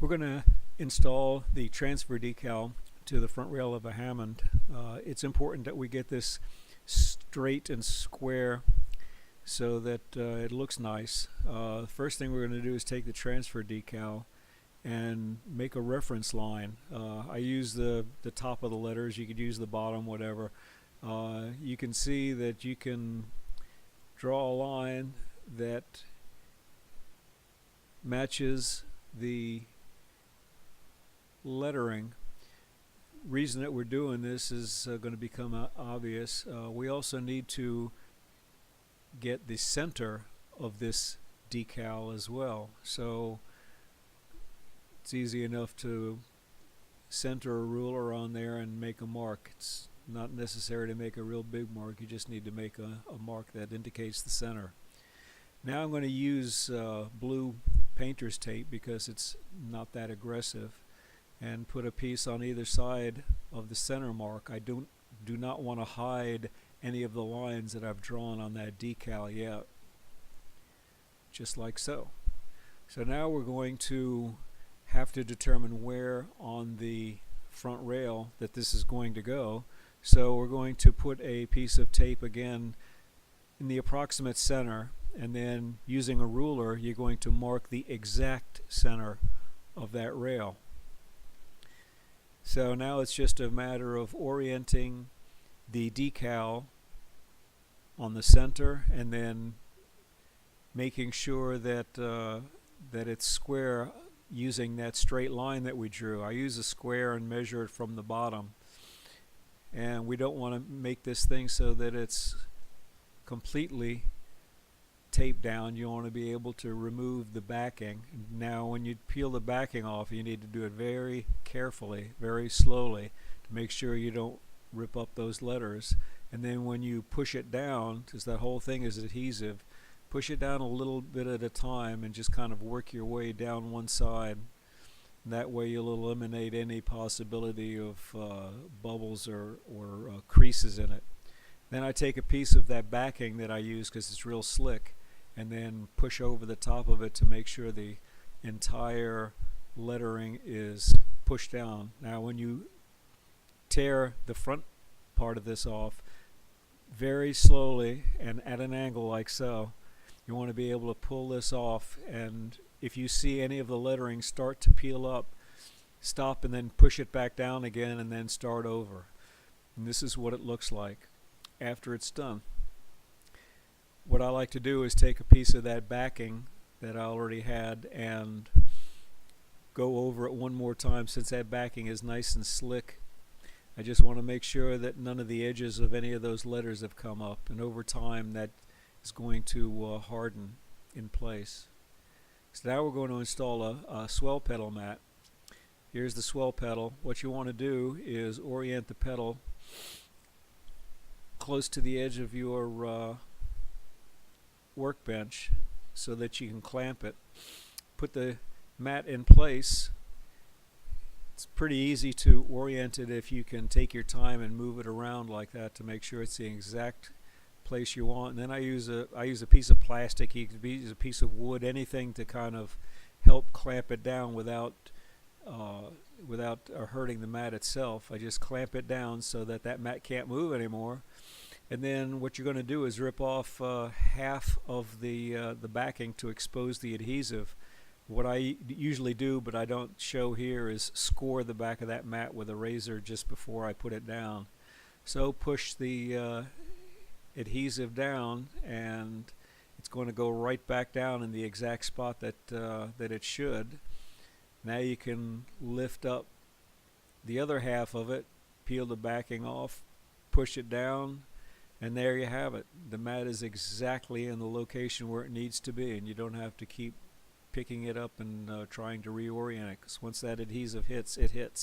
We're going to install the transfer decal to the front rail of a Hammond. It's important that we get this straight and square so that it looks nice. The first thing we're going to do is take the transfer decal and make a reference line. I use the top of the letters. You could use the bottom, whatever. You can see that you can draw a line that matches the lettering. Reason that we're doing this is going to become obvious. We also need to get the center of this decal as well. So it's easy enough to center a ruler on there and make a mark. It's not necessary to make a real big mark. You just need to make a mark that indicates the center. Now I'm going to use blue painter's tape because it's not that aggressive, and put a piece on either side of the center mark. I do not want to hide any of the lines that I've drawn on that decal yet. Just like so. So now we're going to have to determine where on the front rail that this is going to go. So we're going to put a piece of tape again in the approximate center, and then using a ruler you're going to mark the exact center of that rail. So now it's just a matter of orienting the decal on the center and then making sure that that it's square using that straight line that we drew. I use a square and measure it from the bottom, and we don't want to make this thing so that it's completely taped down. You want to be able to remove the backing. Now when you peel the backing off, you need to do it very carefully, very slowly, to make sure you don't rip up those letters. And then when you push it down, because that whole thing is adhesive, push it down a little bit at a time and just kind of work your way down one side. That way you'll eliminate any possibility of bubbles or creases in it. Then I take a piece of that backing that I use because it's real slick, and then push over the top of it to make sure the entire lettering is pushed down. Now when you tear the front part of this off, very slowly and at an angle like so, you want to be able to pull this off, and if you see any of the lettering start to peel up, stop and then push it back down again and then start over. And this is what it looks like after it's done. What I like to do is take a piece of that backing that I already had and go over it one more time. Since that backing is nice and slick, I just want to make sure that none of the edges of any of those letters have come up, and over time that is going to harden in place. So now we're going to install a swell pedal mat. Here's the swell pedal. What you want to do is orient the pedal close to the edge of your workbench so that you can clamp it. Put the mat in place. It's pretty easy to orient it if you can take your time and move it around like that to make sure it's the exact place you want. And then I use a piece of plastic. You could use a piece of wood, anything to kind of help clamp it down without hurting the mat itself. I just clamp it down so that that mat can't move anymore. And then what you're going to do is rip off half of the backing to expose the adhesive. What I usually do, but I don't show here, is score the back of that mat with a razor just before I put it down. So push the adhesive down, and it's going to go right back down in the exact spot that it should. Now you can lift up the other half of it, peel the backing off, push it down, and there you have it. The mat is exactly in the location where it needs to be, and you don't have to keep picking it up and trying to reorient it, because once that adhesive hits, it hits.